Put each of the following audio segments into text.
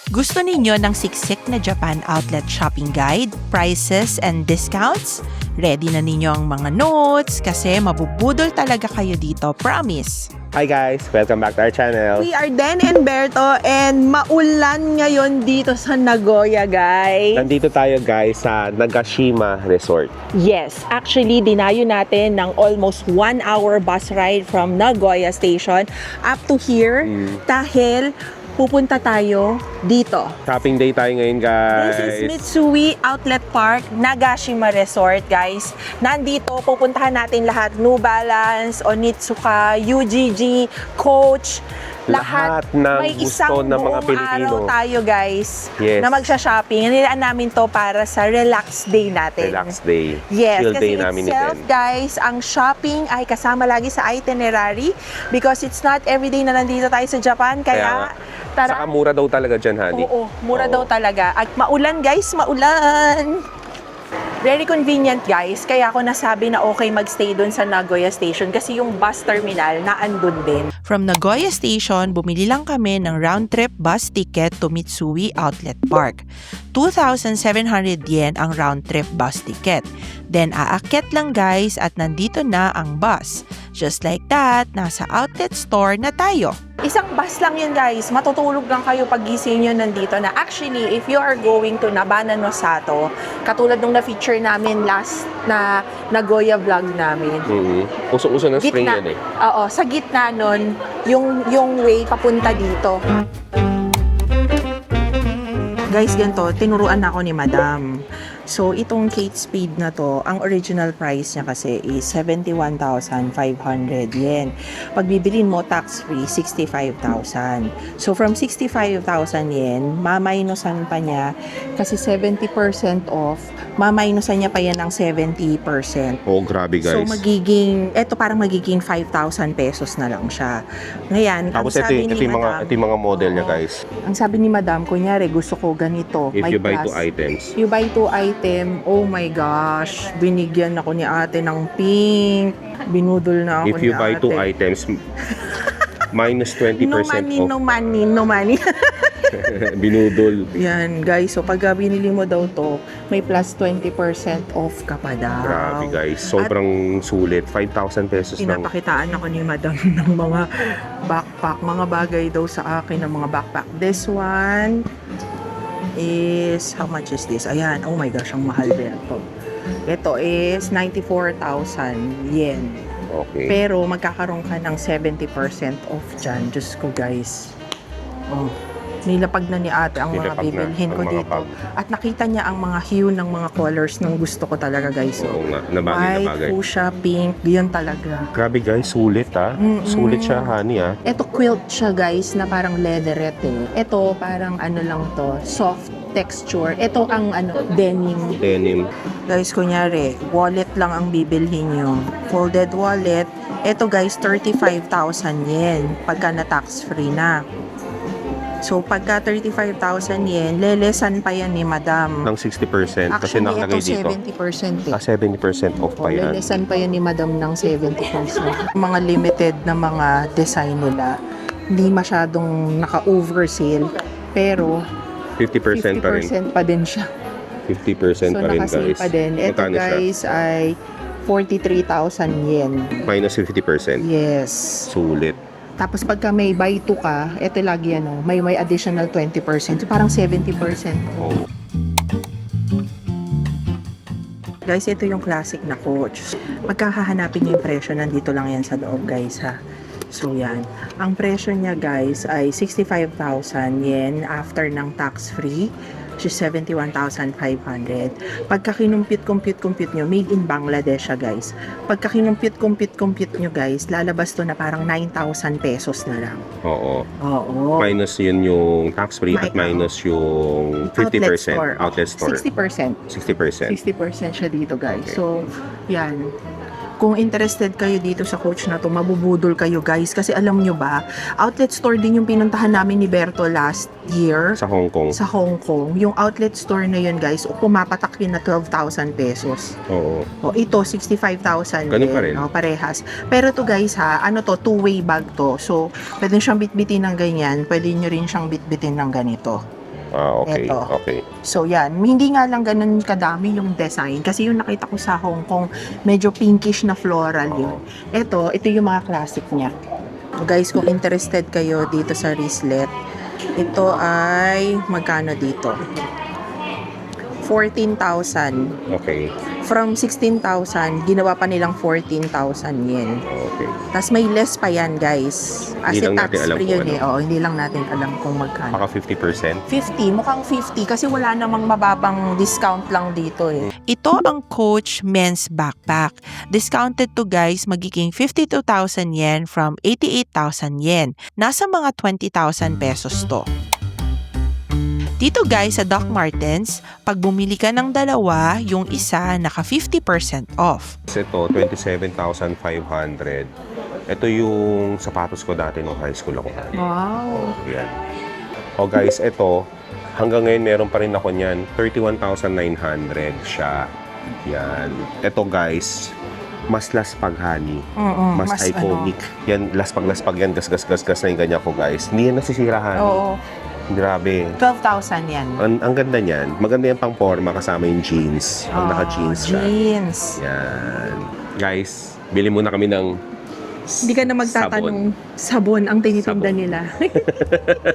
Gusto ninyo ng siksik na Japan outlet shopping guide, prices and discounts? Ready na ninyo ang mga notes kasi mabubudol talaga kayo dito, promise! Hi guys! Welcome back to our channel. We are Den and Berto and maulan ngayon dito sa Nagoya, guys. Nandito tayo guys sa Nagashima Resort. Yes, actually dinayo natin ng almost 1 hour bus ride from Nagoya Station up to here dahil pupunta tayo dito. Shopping day tayo ngayon guys. This is Mitsui Outlet Park, Nagashima Resort, guys. Nandito, pupuntahan natin lahat. New Balance, Onitsuka, UGG, Coach, lahat ng may gusto isang ng mga buong Pilipino. araw tayo, guys, Yes. na magsha-shopping. Nilaan namin to para sa relax day natin. Relax day. Yes, Chill day kasi namin ni itself, Ben. guys, ang shopping ay kasama lagi sa itinerary because it's not everyday na nandito tayo sa Japan. Kaya, Saka mura daw talaga dyan, honey. Oo, mura daw talaga. At maulan, guys, maulan! Very convenient, guys. Kaya ako nasabi na okay magstay doon sa Nagoya Station kasi yung bus terminal na andun din. From Nagoya Station, bumili lang kami ng round-trip bus ticket to Mitsui Outlet Park. 2,700 yen ang round-trip bus ticket. Then aakyat lang guys at nandito na ang bus. Just like that, nasa outlet store na tayo. Isang bus lang yun, guys. Matutulog lang kayo pag gising nyo nandito na. Actually, if you are going to Nabana Nosato, katulad nung na-feature namin last na Nagoya vlog namin, Uso-uso ng spring yan eh. Oo, sa gitna nun, yung way papunta dito. Guys, ganito, tinuruan ako ni Madam. So, itong Kate Spade na to, ang original price niya kasi is 71,500 yen. Pag bibilin mo tax-free, 65,000. So, from 65,000 yen, maminusan pa niya kasi 70% off, maminusan niya pa yan ng 70%. Oh, grabe guys. So, parang magiging 5,000 pesos na lang siya. Ngayon, Tapos ang sabi ito ni yung Madam, mga model niya guys. ang sabi ni Madam, kunyari, gusto ko ganito. If may you buy plus. 2 items. You buy 2 item, oh my gosh, binigyan ako ni ate ng pink. Binudol na ako If ni you buy 2 ate. items, minus 20% No money, off. no money, no money. Binudol. Yan, guys. So, pag binili mo daw to, may plus 20% off ka pa daw. Grabe guys. Sobrang sulit. 5,000 pesos lang. Pinapakitaan ako ni Madam ng mga backpack, mga bagay daw sa akin ng mga backpack. This one is, how much is this? Ayan, oh my gosh, ang mahal din ito. Ito is 94,000 yen. Okay. Pero magkakaroon ka ng 70% off dyan. Diyos ko, guys. Oh, nilapag na ni ate ang mga Nilapag na bibilhin ko ang mga dito. bag. At nakita niya ang mga hue ng mga colors ng gusto ko talaga, guys. So, Oo nga. Nabagay na white, bagay. fuchsia, pink, yun talaga. Grabe guys. Sulit ah. Sulit siya, honey ah. Ito quilt siya, guys, na parang leatherette eh. Ito parang ano lang to, soft texture. Ito ang denim. Denim. Guys, kunyari, wallet lang ang bibilhin nyo. Folded wallet. Ito guys, 35,000 yen pagka na tax free na. So pagka 35,000 yen, lelesan pa yan ni Madam. Ng 60%. Kasi Actually, nakalagay ito dito. 70% eh. 70% off pa yan. Lelesan pa yan ni Madam ng 70%. Mga limited na mga design nila, hindi masyadong naka-oversale, pero 50% pa rin. 50% pa din siya. 50% So pa rin nakasale guys. pa din. Ito Magkano siya? guys ay 43,000 yen. Minus 50%. Yes. Sulit. Tapos pagka may buy 2 ka, ito lagi may additional 20%. So parang 70%. Oh. Guys, ito yung classic na Coach. Magkakahanapin niyo yung presyo, nandito lang yan sa loob, guys, ha. So, yan. Ang presyo niya, guys, ay 65,000 yen after ng tax-free. Which is 71,500. Pagka kinumpute nyo, made in Bangladesh siya, guys. Pagka kinumpute nyo, guys, lalabas to na parang 9,000 pesos na lang. Oo. Oo. Minus yun yung tax-free at minus yung 50%. Outlet store. 60%. 60%. 60% siya dito, guys. Okay. So, yan. Kung interested kayo dito sa Coach na to, mabubudol kayo, guys. Kasi alam nyo ba, outlet store din yung pinuntahan namin ni Berto last year Sa Hong Kong. sa Hong Kong. Yung outlet store na yun, guys, pumapatak yun na 12,000 pesos. Oo. O, ito, 65,000 Ganun pa rin. O, parehas. Pero to guys ha, ano to, two-way bag to. So, pwede siyang bitbitin ng ganyan, pwede nyo rin siyang bitbitin ng ganito. Okay. Eto. Okay. So yan, hindi nga lang ganun kadami yung design kasi yung nakita ko sa Hong Kong, medyo pinkish na floral yun. Ito yung mga classic niya. Guys, kung interested kayo dito sa wristlet, ito ay magkano dito? 14,000. Okay. From 16,000, ginawa pa nilang 14,000 yen. Okay. Tapos may less pa yan, guys. Hindi Kasi lang natin alam tax-free kung yun ano. eh. Oo, hindi lang natin alam kung magkano. Baka 50%. 50, mukhang 50 kasi wala namang mababang discount lang dito eh. Ito ang Coach men's backpack. Discounted to guys magiging 52,000 yen from 88,000 yen. Nasa mga 20,000 pesos to. Dito guys sa Doc Martens, pag bumili ka ng dalawa, yung isa naka 50% off. Ito, 27,500. Ito yung sapatos ko dati nung high school ako. Wow. Yan. O guys, ito, hanggang ngayon meron pa rin ako niyan. 31,900 siya. Yan. Ito guys, mas laspag-honey. Mas iconic. Yan, laspag-laspag yan. Gas na yung ganyan ko guys. Hindi yan nasisira honey. Oo. Grabe. 12,000 yan. Ang ganda niyan. Maganda yan pang forma kasama yung jeans. Pag naka-jeans siya. Jeans. Yan. Guys, bili muna kami ng Hindi ka na magtatanong, sabon ang tinitinda Sabon. nila.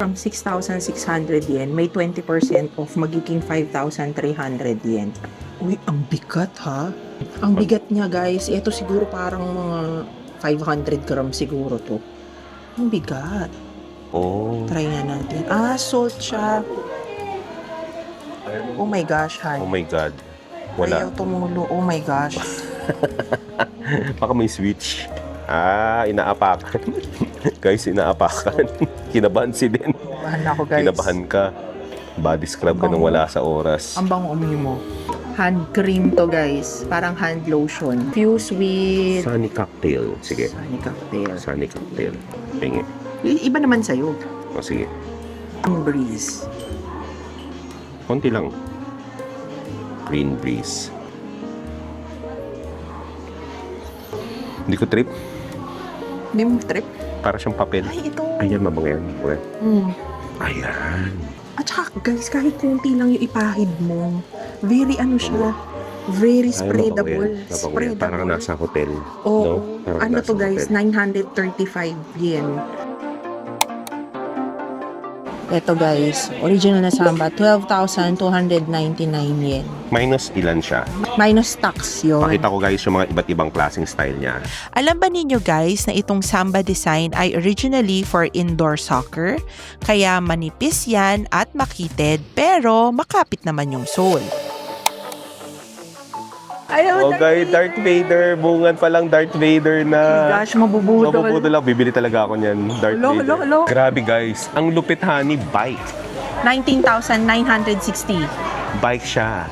From 6,600 yen, may 20% off, magiging 5,300 yen. Uy, ang bigat ha? Ang bigat niya guys, ito siguro parang mga 500 grams siguro to. Ang bigat. Oh. Try nga natin. Salt siya. Oh my gosh, Oh Han. my God. Wala. Ayaw tumulo. Oh my gosh. Baka may switch. Inaapakan. Guys, inaapakan. Kinabahan si Den. Bahan ako guys. Kinabahan ka. Body scrub ka nang wala sa oras. Ang bango umi mo. Hand cream to guys. Parang hand lotion. Fuse with Sunny cocktail. Sige. Sunny cocktail. Sunny cocktail. Pingi. Iba naman sa'yo. O sige. Ang breeze. Konti lang. Green breeze. Hindi ko trip. Hindi mo trip. Para siyang papel. Ay, ito. Ayan, mabango yan. Okay. Ayan. At saka guys, kahit konti lang yung ipahid mo. Very ano siya. Very Ay, spreadable. mabango yan. Mabango yan. Parang Spreadable. nasa hotel. Oo. No? Parang Ano nasa to guys? hotel. 935 yen. Ito guys, original na samba, 12,299 yen. Minus ilan siya? Minus tax yun. Pakita ko guys yung mga iba't ibang klaseng style niya. Alam ba ninyo guys na itong Samba design ay originally for indoor soccer? Kaya manipis yan at makitid pero makapit naman yung sole. Ayaw, Oh guys, Darth Vader. Bungad pa lang Darth Vader na. Gosh, mabubudol. Mabubudol lang. Bibili talaga ako niyan. Darth Hello, Vader. hello, hello. Grabe guys. Ang lupit honey, bike. 19,960. Bike siya.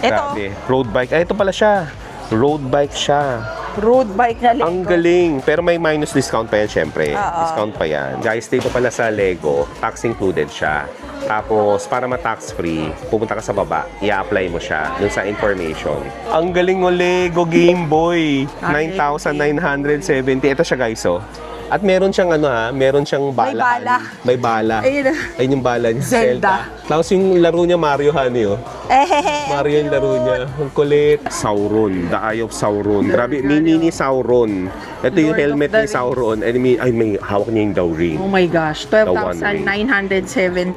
Ito, Grabe. Road bike. Ay, ito pala siya. Road bike siya. road bike na Lego. Ang galing. Pero may minus discount pa yan, syempre. Oo. Discount pa yan. Guys, dito pala sa Lego, tax included siya. Tapos, para ma-tax free, pupunta ka sa baba, i-apply mo siya dun sa information. Ang galing mo, Lego Game Boy. 9,970. Ito siya, guys, oh. At meron siyang meron siyang bala. May bala. May bala. Ayun na. Ayun yung bala niya. Zelda. Tapos yung laro niya, Mario Honey, oh. Mario yung laro niya. Ang kulit. Sauron. The Eye of Sauron. Grabe, mini Sauron. Ito yung Lord of helmet the ni Sauron. Ay, may hawak niya yung daw ring. Oh my gosh, 12,970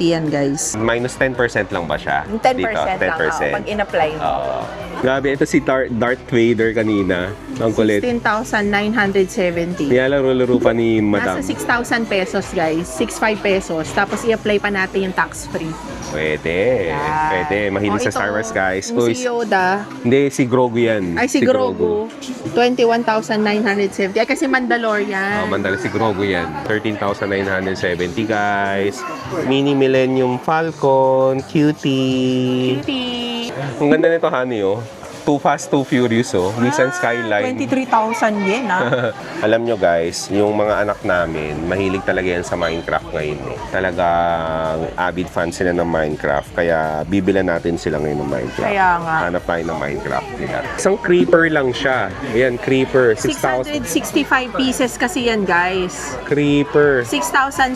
yan guys. Minus 10% lang ba siya? 10% Dito, lang pag in-apply mo. Grabe, ito si Darth Vader kanina. Ang kulit. 16,970. Nilalaro-laro pa ni Madam. Nasa 6,000 pesos guys, 6,500 pesos. Tapos i-apply pa natin yung tax-free. Pwede. Yan. Pwede. Mahilig sa ito, Star Wars, guys. Yung Uy, si Yoda, hindi, si Grogu yan. ay si Grogu, 21,970. Ay kasi Mandalorian. Mandala si Grogu yan. 13,970 guys. Mini Millennium Falcon. Cutie. Cutie. Ang ganda nito, honey, oh. Too Fast, Too Furious, oh. Nissan Skyline. 23,000 yen, ah. Alam nyo guys, yung mga anak namin, mahilig talaga yan sa Minecraft ngayon. Eh. Talagang avid fans sila ng Minecraft. Kaya bibilan natin sila ngayon ng Minecraft. Kaya nga. Hanap tayo ng Minecraft nila. Isang creeper lang siya. Ayan, creeper. 6,000. 665 pieces kasi yan, guys. Creeper. 6,760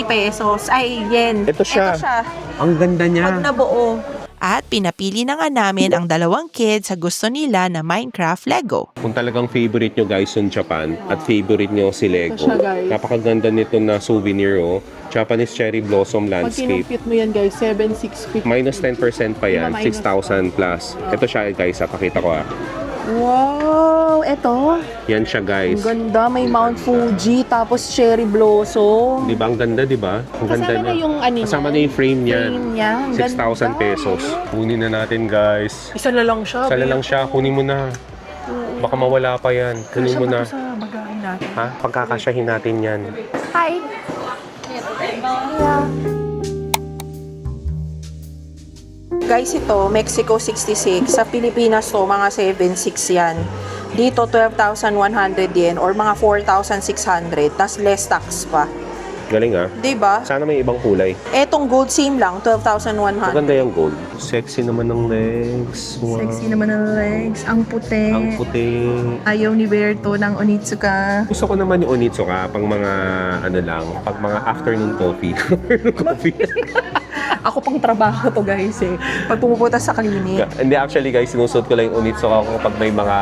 pesos. Ay, yen. Ito siya. Ang ganda niya. Pag nabuo. At pinapili na nga namin ang dalawang kids sa gusto nila na Minecraft Lego. Kung talagang favorite nyo guys yung Japan at favorite nyo si Lego, Ito siya, guys. napakaganda nito na souvenir, oh. Japanese cherry blossom Pag landscape. kinumpit mo yan guys, 7,650. Minus 10% pa yan, Minus 6,000 plus. Ito siya guys, pakita ko ah. Wow! Eto. Yan siya guys. Ang ganda. May Mount Fuji, tapos cherry blossom. Di ba? Ang ganda, di ba? Ang ganda Kasama na niya. yung ano Kasama na niya. yung frame niya. Frame niya. Ang 6,000 ganda. pesos. Kunin na natin guys. Isa na lang siya. Sala lang siya, kunin mo na. Baka mawala pa yan. Kunin mo na. Sa bagahin natin. Ha? Pagkakasyahin natin yan. Hi! Guys, ito, Mexico 66. Sa Pilipinas to, mga 7,600 yan. Dito, 12,100 yen or mga 4,600. Tas less tax pa. Galing ah. Diba? Sana may ibang kulay. Etong gold seam lang, 12,100. Maganda yung gold. Sexy naman ng legs. Wow. Sexy naman ang legs. Ang puti. Ang puti. Ayaw ni Berto ng Onitsuka. Gusto ko naman yung Onitsuka pang mga ano lang, pag mga afternoon coffee. coffee. Ako pang trabaho to, guys, eh. Pag pumupunta sa clinic. Hindi, actually guys, sinusuot ko lang yung Onitsuka ko pag may mga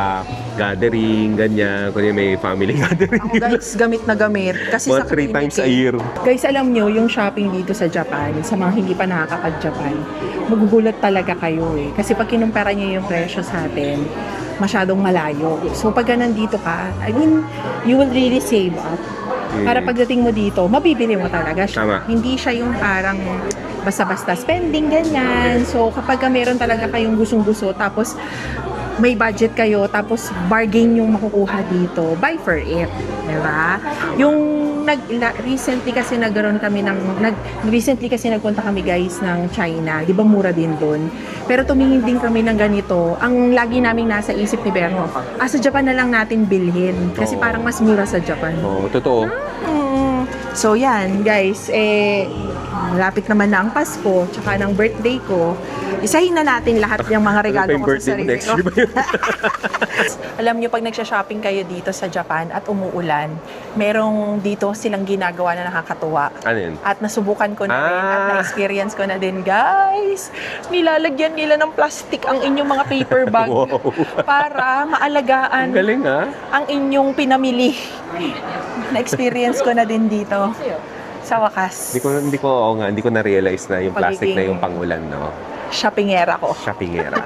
gathering, ganyan. Kung may family gathering. Ako, guys, gamit na gamit. Kasi Mga sa 3 clinic, times a eh. year. Guys, alam nyo, yung shopping dito sa Japan, sa mga hindi pa nakakapag-Japan, magugulat talaga kayo eh. Kasi pag kinumpara nyo yung presyo sa atin, masyadong malayo. So pag nandito ka, I mean, you will really save up. Para pagdating mo dito, mabibili mo talaga siya. Tama. Hindi siya yung parang basta-basta spending, ganyan. So kapag meron talaga kayong gustong-gusto, tapos may budget kayo, tapos bargain yung makukuha dito, buy for it. Diba? Yung recently kasi recently kasi nagpunta kami guys ng China. Di ba mura din doon? Pero tumingin din kami ng ganito. Ang lagi naming nasa isip ni Berno, sa Japan na lang natin bilhin. Kasi Oo. parang mas mura sa Japan. Oo, totoo. So yan guys, malapit naman na ang Pasko, tsaka ng birthday ko. Isahin na natin lahat yung mga regalo Ano pa yung ko sa birthday mo sarili next ko. year ba yun? Alam nyo, pag nagsha-shopping kayo dito sa Japan at umuulan, merong dito silang ginagawa na nakakatuwa. Ano yun? At nasubukan ko na rin at Ah. na-experience ko na din, guys. Nilalagyan nila ng plastic ang inyong mga paper bag Wow. para maalagaan Ang galing ah. ang inyong pinamili. Na-experience ko na din dito. Sa wakas. Hindi ko na-realize na yung plastic na Pagiging- yung pangulan, no? Shoppingera ko. Shoppingera.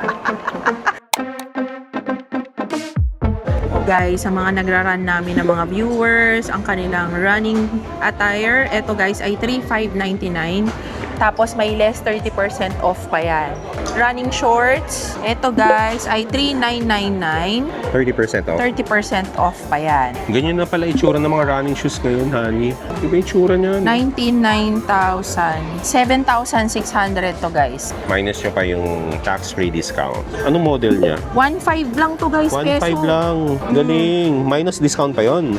Guys, sa mga nagra-run namin ng mga viewers, ang kanilang running attire, eto guys ay 3,599. Tapos may less 30% off pa yan. Running shorts, eto guys ay 3,999. 30% off. 30% off pa yan. Ganyan na pala itsura ng mga running shoes ngayon, honey. Iba itsura niyan. 99,000. 7,600 to guys. Minus nyo pa yung tax-free discount. Anong model niya? 1,500 lang to guys, 1.5 peso. lang. Galing. Minus discount pa yon.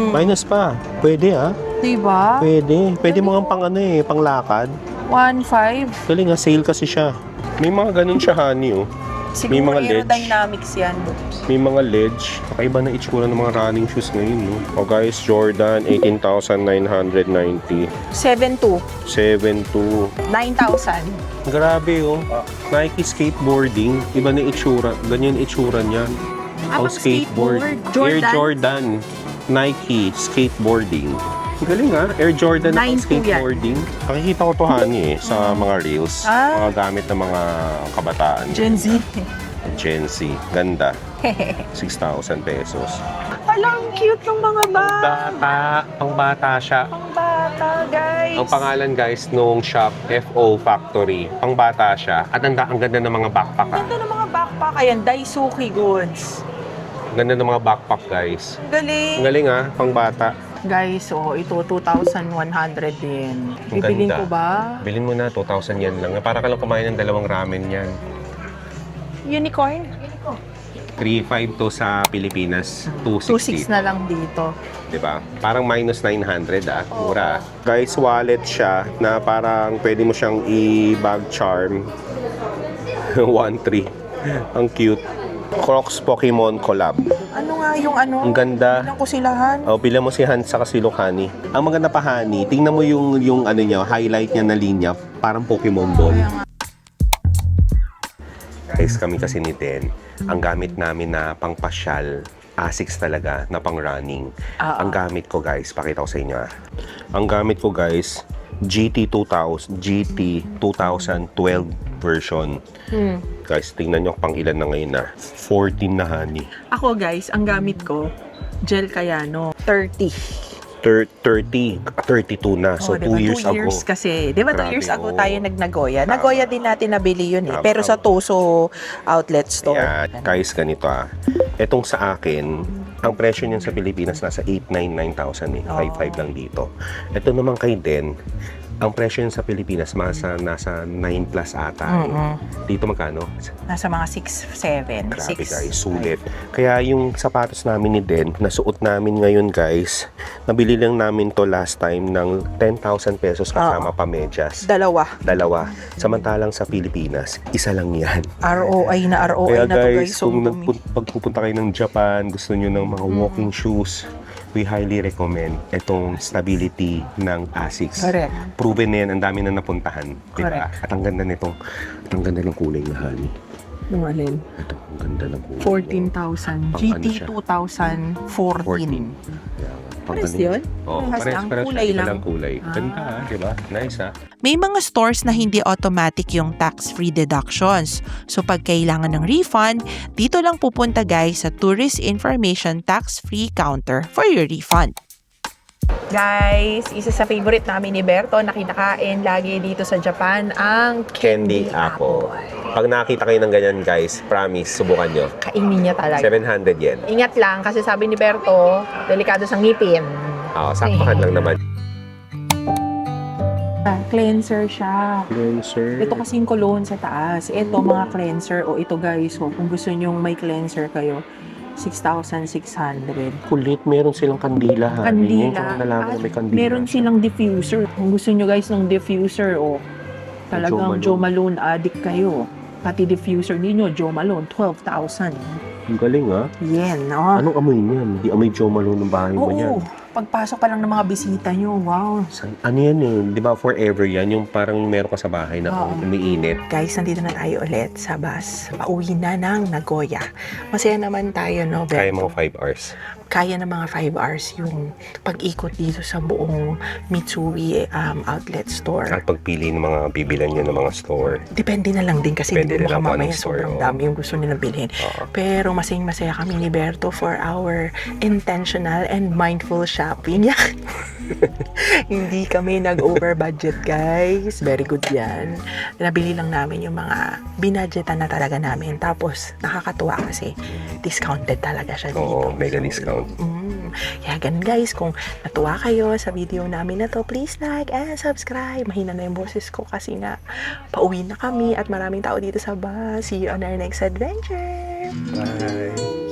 Minus pa. Pwede ah. Diba? Pwede mga pang ano eh, pang lakad. 1,500. Galing ah, sale kasi siya. May mga ganun siya, honey oh. May Siguro mga ledge. aerodynamics yan. May mga ledge. Kakaiba na itsura ng mga running shoes ngayon, no? O guys, Jordan, 18,990. 7,200. 7.2. 9,000. Grabe, oh. Nike skateboarding. Iba na itsura. Ganyan itsura niya. Ang skateboard. Air Jordan. Nike skateboarding. Galing ah. Air Jordan na 9.2 yan. skateboarding. Nakikita ko to, honey, sa mga reels. Ah. Mga gamit ng mga kabataan. Gen Z. Gen Z. Ganda. 6,000 pesos. Alam, cute ng mga bag. Pangbata siya. Pangbata, guys. Ang pangalan guys nung shop, FO Factory. Pangbata siya. At ang ganda ng mga backpack ah. Ganda ng mga backpack. Ayan, Daisuki goods. Ganda ng mga backpack guys. Ang galing. Ang galing ah, pangbata. Guys, ito 2,100 din. Ang Bibilin ganda. ko ba? Bilhin mo na, 2,000 yan lang. Para ka lang kumain ng 2 ramen yan. Unicorn? 3.5 to sa Pilipinas, 2.60. 2.6 na lang dito. Diba? Parang minus 900 mura. Guys, wallet siya na parang pwede mo siyang i-bag charm. 1.3. Ang cute. Crocs Pokemon collab. Ano nga yung ano? Ang ganda. Bilang ko silahan. Oh, pila mo si Hans sa si Honey. Ang maganda pa, Honey, tingnan mo yung ano niya, highlight niya na linya, parang Pokemon ball. Guys, kami kasi ni Den, ang gamit namin na pangpasyal, Asics talaga, na pang running. Ang gamit ko, guys, pakita ko sa inyo. Ang gamit ko, guys, GT 2012 version. Guys, tingnan nyo pang ilan na ngayon na. 14 na, Honey. Ako guys, ang gamit ko, Gel Cayano, 30. 32 na. So, 2 years ago. 2 years kasi. Di ba 2 Grabe, years ago oo. tayo nag-Nagoya? Nagoya din natin nabili yun eh. Tama, Pero sa tama. Toso outlet store. Ayan, guys, ganito Etong sa akin, ang presyo niyan sa Pilipinas nasa 899,000 eh. 5.5 lang dito. Ito naman kay Den, ang presyo niyan sa Pilipinas nasa 9 plus ata. Dito magkano? Nasa mga 6, 7, Grabe 6. guys, sulit. Kaya yung sapatos namin ni Den, nasuot namin ngayon guys, nabili lang namin to last time ng 10,000 pesos kasama pa medyas. Dalawa. Samantalang sa Pilipinas, isa lang yan. ROI na Kaya na to guys. guys, So, kung pagpupunta kayo ng Japan, gusto nyo ng mga walking shoes, we highly recommend itong stability ng Asics. Correct. Proven na yan, ang dami na napuntahan. Diba? Correct. At ang ganda ng kulay na Honey. Yung alin? Ito, ang ganda ng kulay. 14,000. Pang GT ano siya? 2014. Pares yun? Oh, Parehas lang, kulay siya. lang. Iba kulay. Ganda, diba? Nice May mga stores na hindi automatic yung tax-free deductions. So pag kailangan ng refund, dito lang pupunta guys sa Tourist Information Tax-Free Counter for your refund. Guys, isa sa favorite namin ni Berto na kinakain lagi dito sa Japan, ang Candy apple. Pag nakita kayo ng ganyan guys, promise, subukan nyo. Kainin niya talaga. 700 yen. Ingat lang kasi sabi ni Berto, delikado sa ngipin. Sakpahan lang naman. Cleanser siya. Cleanser. Ito kasi yung cologne sa taas. Ito mga cleanser. O ito guys, kung gusto nyong may cleanser kayo, 6,600. Kulit, meron silang kandila. Ngayon ko lang nalaman na may kandila. Meron silang diffuser. Kung gusto nyo guys ng diffuser, talagang Jo Jo Malone addict kayo. Pati diffuser ninyo, Jo Malone, 12,000. Ang galing Yen, Anong amoy niyan? Di amoy Jo Malone ng bahay mo niyan. Pagpasok pa lang ng mga bisita nyo, wow. Ano yan Di ba forever yan? Yung parang meron ka sa bahay na umiinit. Guys, nandito na tayo ulit sa bus. Pauwi na ng Nagoya. Masaya naman tayo, no? Kaya mga 5 hours. Kaya ng mga 5 hours yung pag-ikot dito sa buong Mitsui outlet store. At pagpili ng mga bibilan nyo ng mga store. Depende na lang din kasi Depende hindi na lang mo kung mamaya anong store, sobrang oo. dami yung gusto nilang bilhin. Pero masaya kami ni Berto for our intentional and mindful shopping. Hindi kami nag-over budget, guys. Very good yan. Nabili lang namin yung mga binadgetan na talaga namin. Tapos nakakatuwa kasi discounted talaga siya dito. Mega discount. Kaya ganun guys, kung natuwa kayo sa video namin na to, please like and subscribe. Mahina na yung boses ko kasi nga pauwi na kami at maraming tao dito sa bus. See you on our next adventure. Bye!